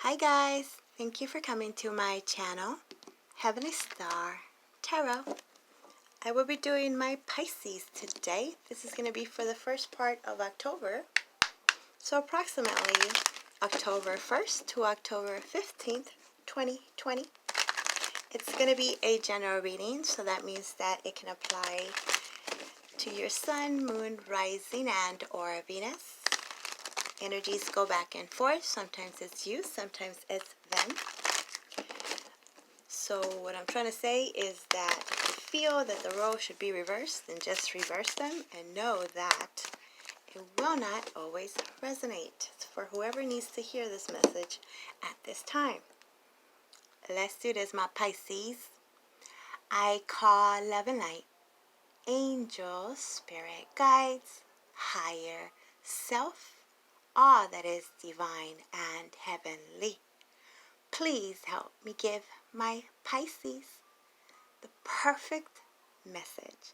Hi guys, thank you for coming to my channel, Heavenly Star Tarot. I will be doing my Pisces today. This is going to be for the first part of October. So approximately October 1st to October 15th, 2020. It's going to be a general reading, so that means that it can apply to your sun, moon, rising, and or Venus. Energies go back and forth. Sometimes it's you, sometimes it's them. So what I'm trying to say is that if you feel that the roles should be reversed, then just reverse them and know that it will not always resonate. It's for whoever needs to hear this message at this time. Let's do this, my Pisces. I call love and light, angels, spirit guides, higher self, all that is divine and heavenly. Please help me give my Pisces the perfect message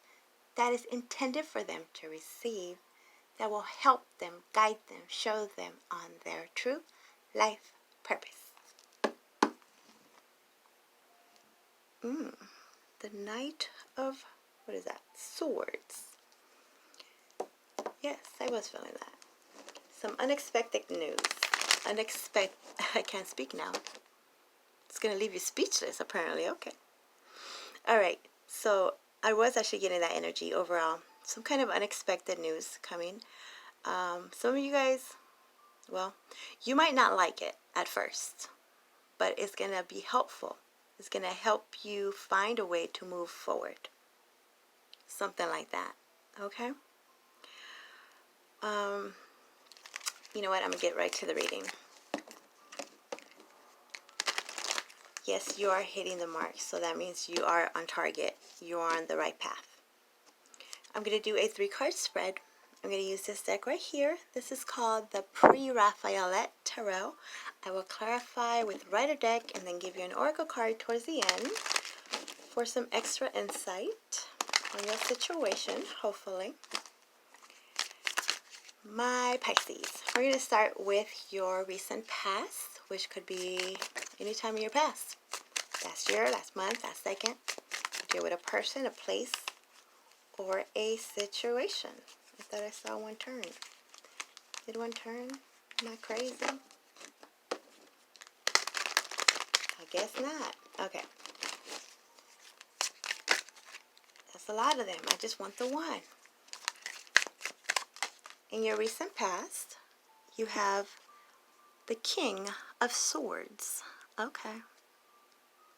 that is intended for them to receive, that will help them, guide them, show them on their true life purpose. The Knight of, what is that? Swords. Yes, I was feeling that. Some unexpected news. I can't speak now. It's going to leave you speechless, apparently. Okay. All right. So I was actually getting that energy overall. Some kind of unexpected news coming. Some of you guys, well, you might not like it at first, but it's going to be helpful. It's going to help you find a way to move forward. Something like that. Okay? You know what? I'm going to get right to the reading. Yes, you are hitting the mark, so that means you are on target. You are on the right path. I'm going to do a 3-card spread. I'm going to use this deck right here. This is called the Pre-Raphaelite Tarot. I will clarify with Rider deck and then give you an oracle card towards the end for some extra insight on your situation, hopefully. My Pisces, we're going to start with your recent past, which could be any time in your past. Last year, last month, last second. Deal with a person, a place, or a situation. I thought I saw one turn. Did one turn? Am I crazy? I guess not. Okay. That's a lot of them. I just want the one. In your recent past, you have the King of Swords. Okay.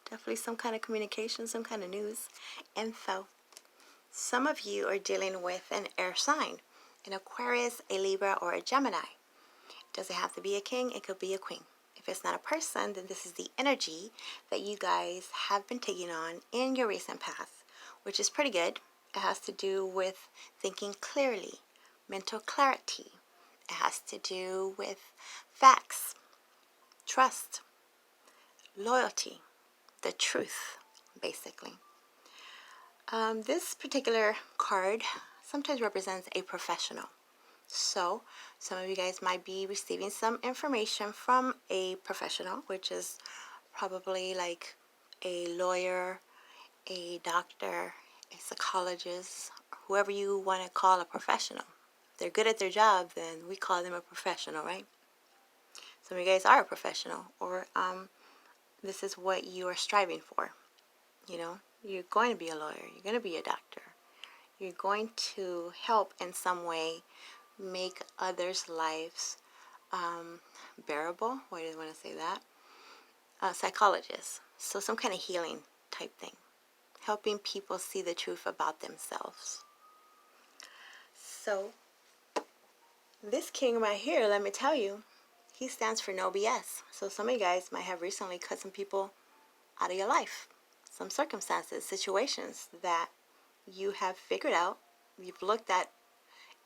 Definitely some kind of communication, some kind of news, info. Some of you are dealing with an air sign, an Aquarius, a Libra, or a Gemini. It doesn't have to be a king, it could be a queen. If it's not a person, then this is the energy that you guys have been taking on in your recent past, which is pretty good. It has to do with thinking clearly, mental clarity. It has to do with facts, trust, loyalty, the truth, basically. This particular card sometimes represents a professional. So, some of you guys might be receiving some information from a professional, which is probably like a lawyer, a doctor, a psychologist, whoever you want to call a professional. If they're good at their job, then we call them a professional, right? Some of you guys are a professional, or this is what you are striving for. You know, you're going to be a lawyer, you're going to be a doctor. You're going to help in some way make others' lives bearable. Why do I want to say that? Psychologist. So some kind of healing type thing. Helping people see the truth about themselves. So this king right here, let me tell you, he stands for no BS. So some of you guys might have recently cut some people out of your life. Some circumstances, situations that you have figured out, you've looked at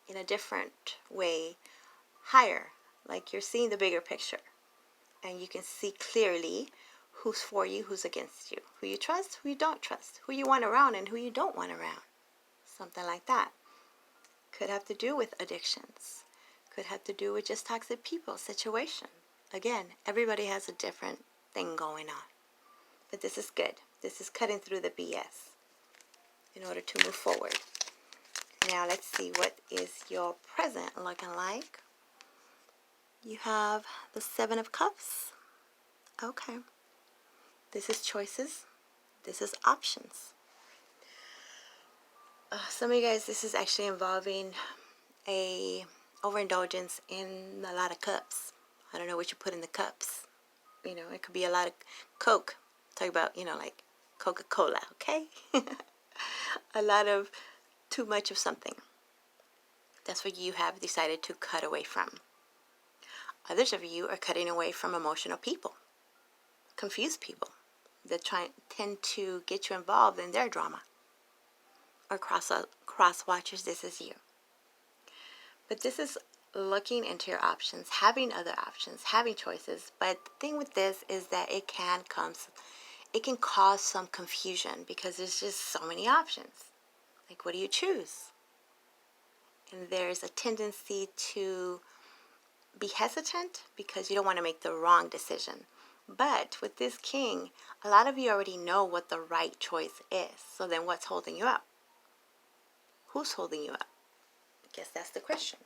in a different way, higher, like you're seeing the bigger picture, and you can see clearly who's for you, who's against you, who you trust, who you don't trust, who you want around and who you don't want around. Something like that. Could have to do with addictions, could have to do with just toxic people, situation, Again, everybody has a different thing going on. But this is good. This is cutting through the BS in order to move forward. Now let's see, what is your present looking like? You have the Seven of Cups. Okay. This is choices. This is options. Some of you guys, this is actually involving a overindulgence in a lot of cups. I don't know what you put in the cups. You know, it could be a lot of Coke. Talk about, you know, like Coca-Cola, okay? A lot of too much of something. That's what you have decided to cut away from. Others of you are cutting away from emotional people, confused people that tend to get you involved in their drama. Or cross watchers, this is you. But this is looking into your options, having other options, having choices. But the thing with this is that it can cause some confusion because there's just so many options. Like, what do you choose? And there's a tendency to be hesitant because you don't want to make the wrong decision. But with this king, a lot of you already know what the right choice is. So then what's holding you up? Who's holding you up? I guess that's the question.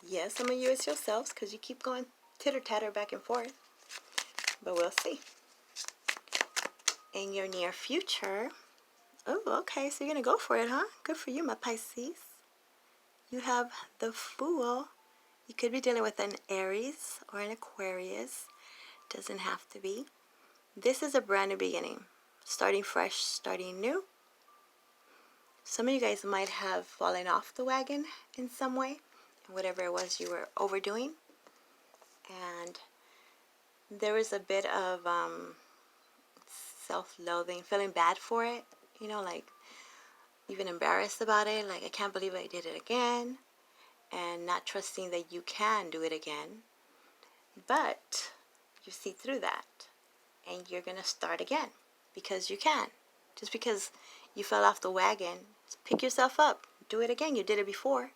Yes, some of you it's yourselves because you keep going titter-tatter back and forth. But we'll see. In your near future, oh, okay, so you're going to go for it, huh? Good for you, my Pisces. You have the Fool. You could be dealing with an Aries or an Aquarius. Doesn't have to be. This is a brand new beginning. Starting fresh, starting new. Some of you guys might have fallen off the wagon in some way, whatever it was you were overdoing. And there was a bit of self-loathing, feeling bad for it, you know, like even embarrassed about it, like I can't believe I did it again, and not trusting that you can do it again. But you see through that, and you're going to start again because you can. Just because you fell off the wagon, pick yourself up, do it again. You did it before,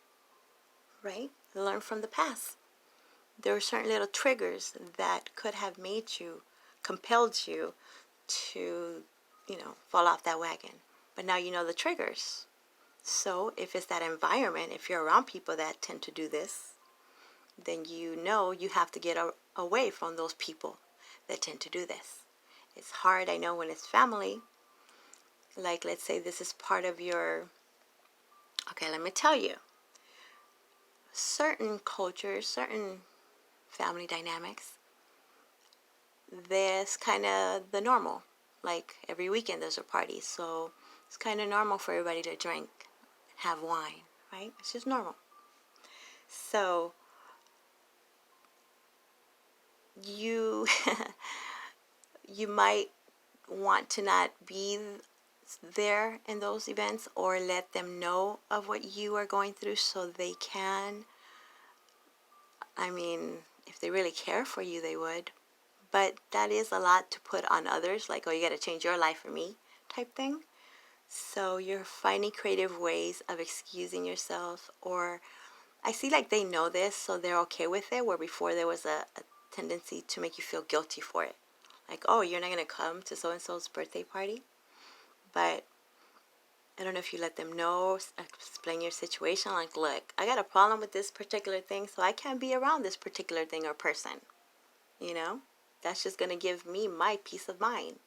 right? Learn from the past. There are certain little triggers that could have made you, compelled you to, you know, fall off that wagon. But now you know the triggers. So if it's that environment, if you're around people that tend to do this, then you know you have to get away from those people that tend to do this. It's hard, I know, when it's family. Like, let's say this is part of your, okay, let me tell you. Certain cultures, certain family dynamics, there's kind of the normal. Like, every weekend there's a party. So it's kind of normal for everybody to drink, have wine, right? It's just normal. So you you might want to not be there in those events, or let them know of what you are going through so they can, I mean, if they really care for you, they would. But that is a lot to put on others, like, oh, you got to change your life for me type thing. So you're finding creative ways of excusing yourself, or I see like they know this, so they're okay with it, where before there was a tendency to make you feel guilty for it. Like, oh, you're not going to come to so-and-so's birthday party? But I don't know if you let them know, explain your situation, like, look, I got a problem with this particular thing, so I can't be around this particular thing or person. You know, that's just going to give me my peace of mind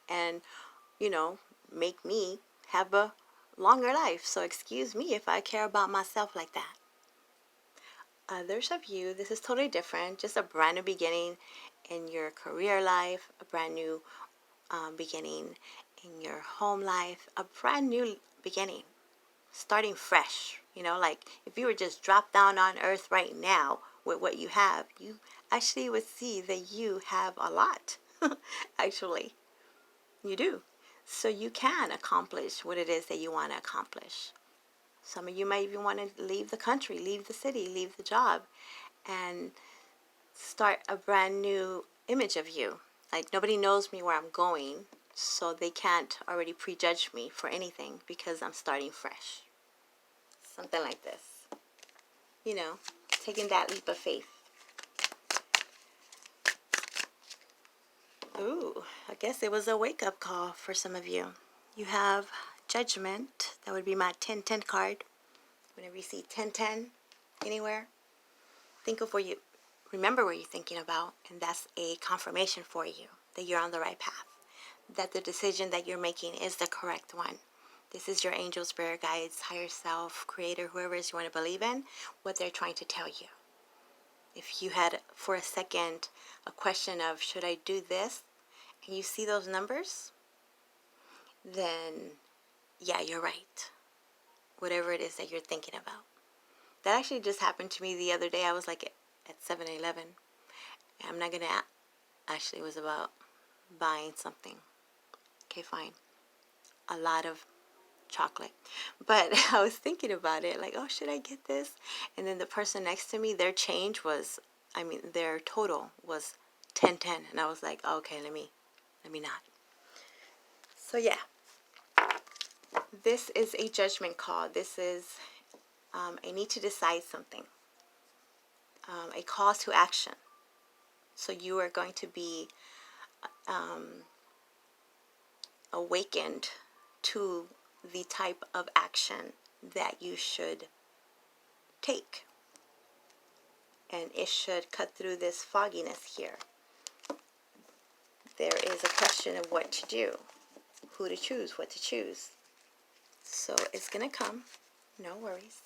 and, you know, make me have a longer life. So excuse me if I care about myself like that. Others of you, this is totally different. Just a brand new beginning in your career life, a brand new beginning in your home life, a brand new beginning, starting fresh. You know, like if you were just dropped down on earth right now with what you have, you actually would see that you have a lot. Actually, you do. So you can accomplish what it is that you want to accomplish. Some of you might even want to leave the country, leave the city, leave the job, and start a brand new image of you. Like, nobody knows me where I'm going, so they can't already prejudge me for anything because I'm starting fresh. Something like this. You know, taking that leap of faith. Ooh, I guess it was a wake-up call for some of you. You have Judgment. That would be my 10-10 card. Whenever you see 10-10 anywhere, think of where you, remember where you're thinking about, and that's a confirmation for you that you're on the right path, that the decision that you're making is the correct one. This is your angel, spirit guides, higher self, creator, whoever it is you want to believe in, what they're trying to tell you. If you had for a second a question of, should I do this, and you see those numbers, then yeah, you're right. Whatever it is that you're thinking about. That actually just happened to me the other day. I was like at 7-Eleven. I'm not going to, actually it was about buying something. Okay, fine. A lot of chocolate. But I was thinking about it, like, oh, should I get this? And then the person next to me, their change was, their total was 10-10. And I was like, okay, let me not. So yeah, this is a judgment call. This is a need to decide something, a call to action. So you are going to be awakened to the type of action that you should take. And it should cut through this fogginess here. There is a question of what to do, who to choose, what to choose. So it's going to come. No worries.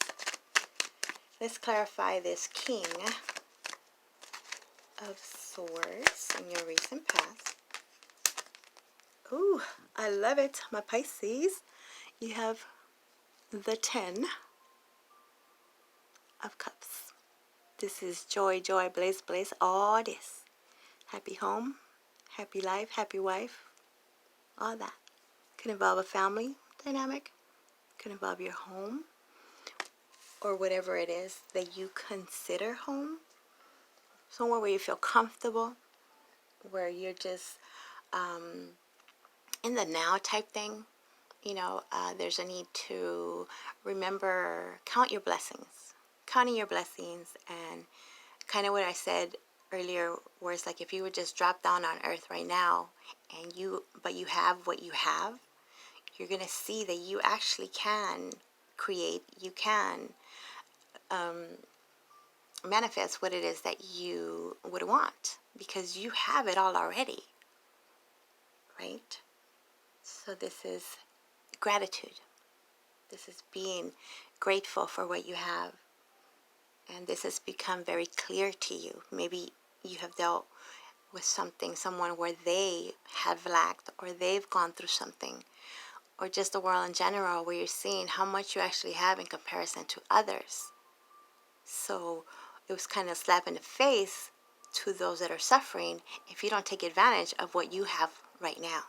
Let's clarify this King of Swords in your recent past. Ooh, I love it, my Pisces. You have the 10 of Cups. This is joy, joy, bliss, bliss, all this. Happy home, happy life, happy wife, all that. Could involve a family dynamic, could involve your home, or whatever it is that you consider home. Somewhere where you feel comfortable, where you're just in the now type thing. You know, there's a need to remember, count your blessings. Counting your blessings, and kind of what I said earlier, where it's like if you would just drop down on earth right now, and but you have what you have, you're going to see that you actually can create, you can manifest what it is that you would want, because you have it all already, right? So this is gratitude. This is being grateful for what you have. And this has become very clear to you. Maybe you have dealt with someone where they have lacked, or they've gone through something, or just the world in general, where you're seeing how much you actually have in comparison to others. So it was kind of a slap in the face to those that are suffering if you don't take advantage of what you have right now.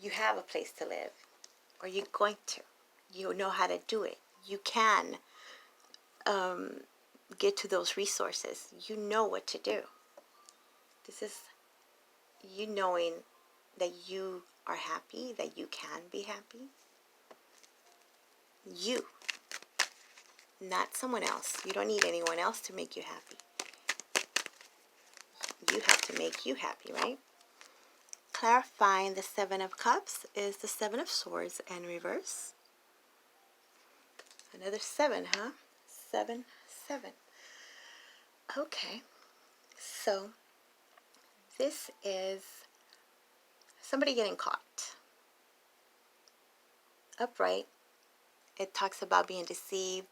You have a place to live, or you're going to. You know how to do it. You can get to those resources. You know what to do. This is you knowing that you are happy, that you can be happy. You, not someone else. You don't need anyone else to make you happy. You have to make you happy, right? Clarifying the 7 of Cups is the 7 of Swords in reverse. Another 7, huh? 7, 7. Okay. So this is somebody getting caught. Upright. It talks about being deceived,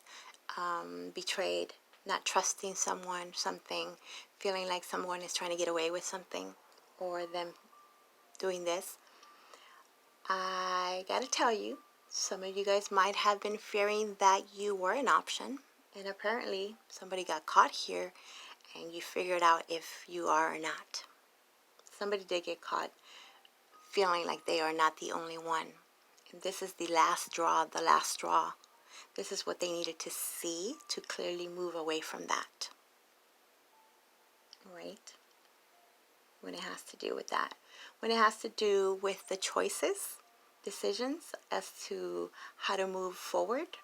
betrayed, not trusting someone, something, feeling like someone is trying to get away with something, or them doing this. I gotta tell you, some of you guys might have been fearing that you were an option, and apparently somebody got caught here and you figured out if you are or not. Somebody did get caught feeling like they are not the only one. And this is the last straw, the last straw. This is what they needed to see to clearly move away from that. Right? When it has to do with that. When it has to do with the choices, decisions as to how to move forward,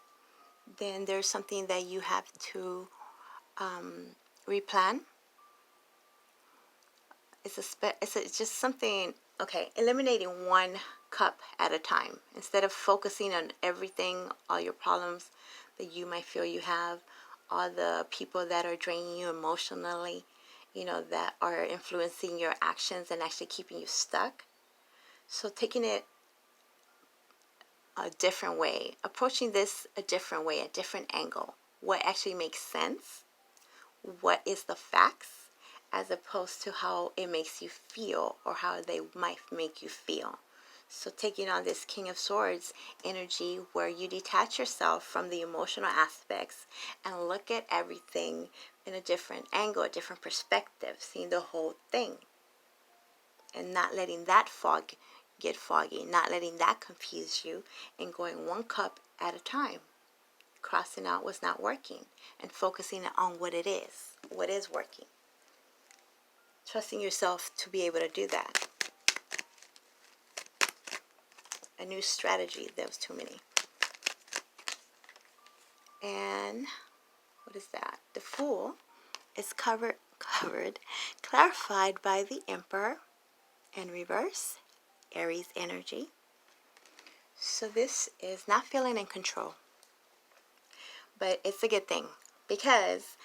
then there's something that you have to replan. it's just something, okay, eliminating one cup at a time. Instead of focusing on everything, all your problems that you might feel you have, all the people that are draining you emotionally, that are influencing your actions and actually keeping you stuck. So taking it a different way, approaching this a different way, a different angle, what actually makes sense, what is the facts, as opposed to how it makes you feel or how they might make you feel. So taking on this King of Swords energy where you detach yourself from the emotional aspects and look at everything in a different angle, a different perspective, seeing the whole thing and not letting that fog get foggy, not letting that confuse you, and going one cup at a time, crossing out what's not working and focusing on what is working. Trusting yourself to be able to do that. A new strategy. There was too many. And what is that? The Fool is clarified by the Emperor in reverse, Aries energy. So this is not feeling in control. But it's a good thing, because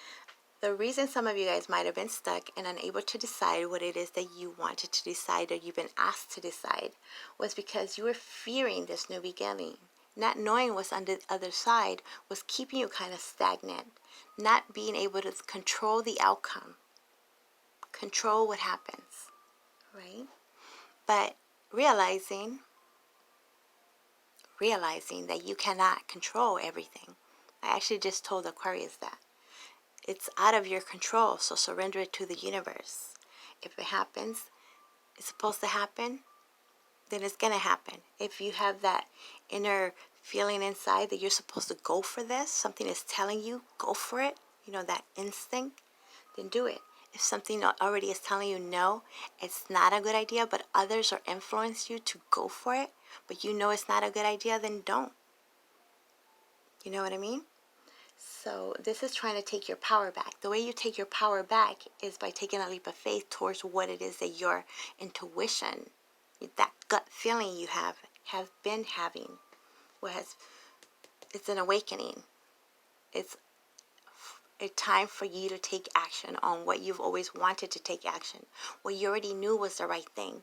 the reason some of you guys might have been stuck and unable to decide what it is that you wanted to decide or you've been asked to decide was because you were fearing this new beginning. Not knowing what's on the other side was keeping you kind of stagnant. Not being able to control the outcome. Control what happens. Right? But realizing that you cannot control everything. I actually just told Aquarius that. It's out of your control, so surrender it to the universe. If it happens, it's supposed to happen, then it's going to happen. If you have that inner feeling inside that you're supposed to go for this, something is telling you, go for it, that instinct, then do it. If something already is telling you, no, it's not a good idea, but others are influencing you to go for it, but you know it's not a good idea, then don't. You know what I mean? So this is trying to take your power back. The way you take your power back is by taking a leap of faith towards what it is that your intuition, that gut feeling you have been having. It's an awakening. It's a time for you to take action on what you've always wanted to take action. What you already knew was the right thing,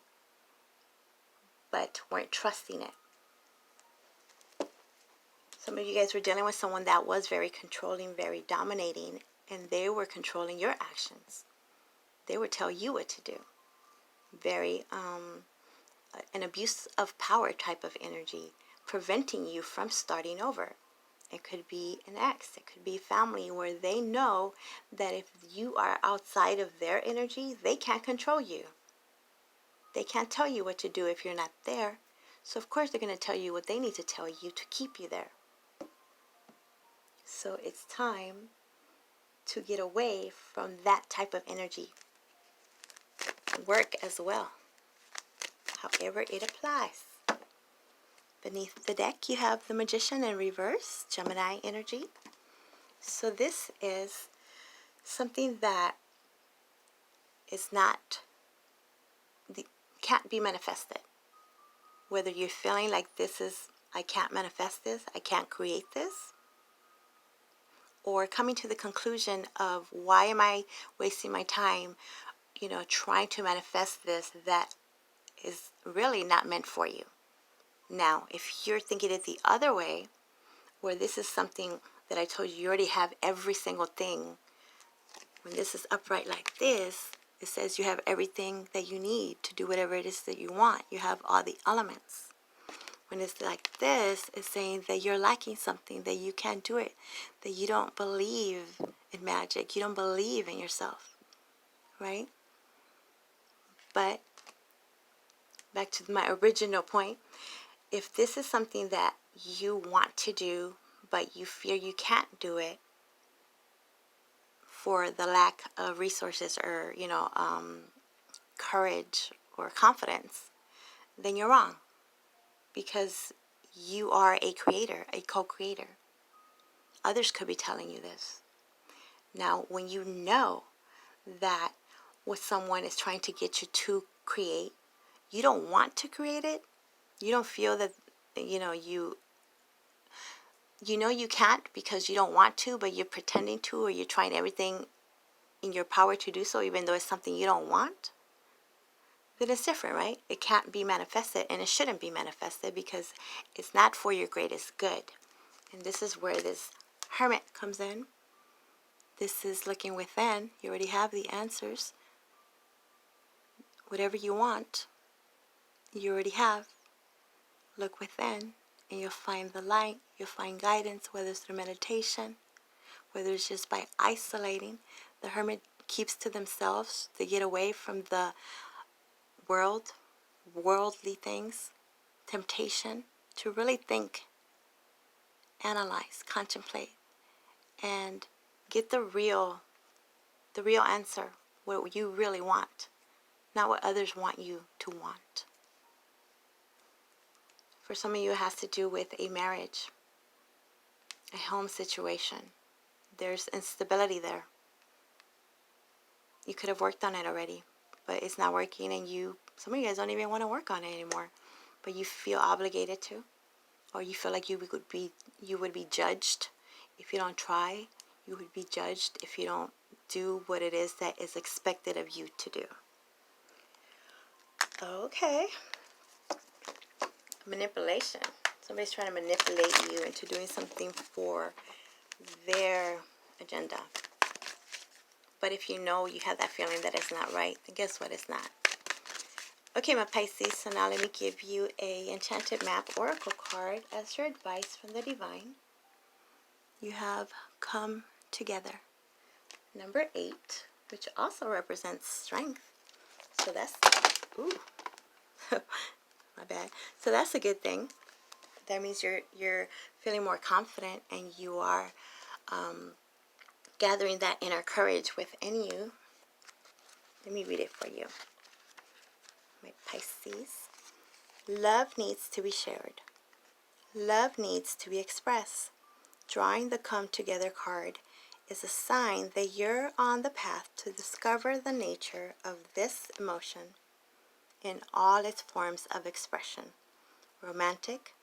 but weren't trusting it. Some of you guys were dealing with someone that was very controlling, very dominating, and they were controlling your actions. They would tell you what to do. Very an abuse of power type of energy, preventing you from starting over. It could be an ex, it could be family, where they know that if you are outside of their energy, they can't control you. They can't tell you what to do if you're not there. So of course they're going to tell you what they need to tell you to keep you there. So it's time to get away from that type of energy. Work as well, however it applies. Beneath the deck, you have the Magician in reverse, Gemini energy. So this is something that is can't be manifested. Whether you're feeling like I can't manifest this, I can't create this, or coming to the conclusion of why am I wasting my time, trying to manifest this that is really not meant for you. Now, if you're thinking it the other way, where this is something that I told you already have every single thing, when this is upright like this, it says you have everything that you need to do whatever it is that you want. You have all the elements. When it's like this, it's saying that you're lacking something, that you can't do it, that you don't believe in magic, you don't believe in yourself, right? But back to my original point, if this is something that you want to do, but you fear you can't do it for the lack of resources or, courage or confidence, then you're wrong. Because you are a creator, a co-creator. Others could be telling you this. Now, when you know that what someone is trying to get you to create. You don't want to create it. You don't feel that, you know you can't because you don't want to, but you're pretending to, or you're trying everything in your power to do so, even though it's something you don't want. Then it's different, right? It can't be manifested, and it shouldn't be manifested because it's not for your greatest good. And this is where this Hermit comes in. This is looking within. You already have the answers. Whatever you want, you already have. Look within, and you'll find the light. You'll find guidance, whether it's through meditation, whether it's just by isolating. The Hermit keeps to themselves to get away from the worldly things, temptation, to really think, analyze, contemplate, and get the real answer, what you really want, not what others want you to want. For some of you, it has to do with a marriage, a home situation. There's instability there. You could have worked on it already, but it's not working, and some of you guys don't even want to work on it anymore, but you feel obligated to, or you feel like you would be judged if you don't try. You would be judged if you don't do what it is that is expected of you to do. Okay. Manipulation. Somebody's trying to manipulate you into doing something for their agenda. But if you know you have that feeling that it's not right, then guess what? It's not. Okay, my Pisces, so now let me give you a Enchanted Map Oracle card as your advice from the Divine. You have Come Together. Number 8, which also represents strength. So that's, ooh, my bad. So that's a good thing. That means you're feeling more confident, and you are gathering that inner courage within you. Let me read it for you. My Pisces. Love needs to be shared. Love needs to be expressed. Drawing the Come Together card is a sign that you're on the path to discover the nature of this emotion in all its forms of expression: romantic,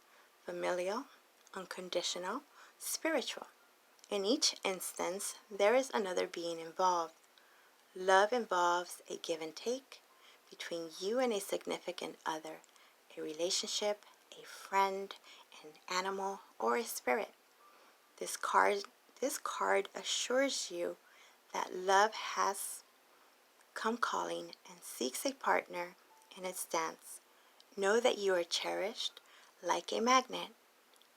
familial, unconditional, spiritual. In each instance, there is another being involved. Love involves a give and take between you and a significant other, a relationship, a friend, an animal, or a spirit. This card assures you that love has come calling and seeks a partner in its dance. Know that you are cherished like a magnet.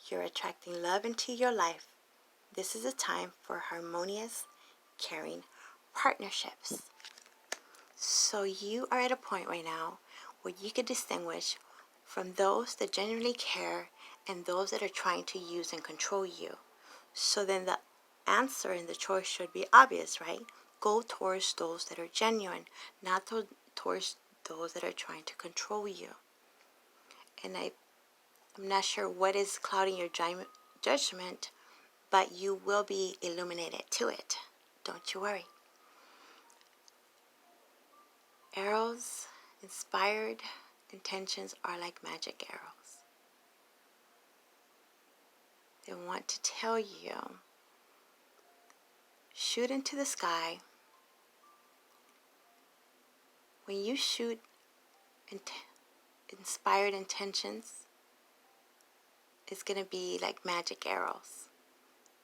You're attracting love into your life. This is a time for harmonious, caring partnerships. So you are at a point right now where you can distinguish from those that genuinely care and those that are trying to use and control you. So then the answer and the choice should be obvious, right? Go towards those that are genuine, not towards those that are trying to control you. And I'm not sure what is clouding your judgment, but you will be illuminated to it. Don't you worry. Arrows, inspired intentions are like magic arrows. They want to tell you, shoot into the sky. When you shoot inspired intentions, it's going to be like magic arrows.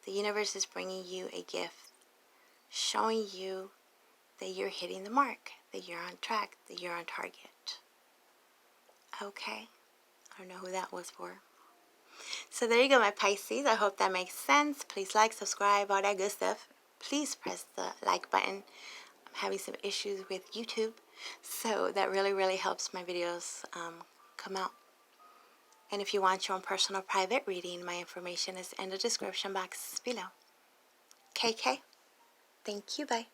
The universe is bringing you a gift, showing you that you're hitting the mark, that you're on track, that you're on target. Okay, I don't know who that was for. So there you go, my Pisces. I hope that makes sense. Please like, subscribe, all that good stuff. Please press the like button. I'm having some issues with YouTube, so that really helps my videos come out. And if you want your own personal private reading, my information is in the description box below. KK, thank you, bye.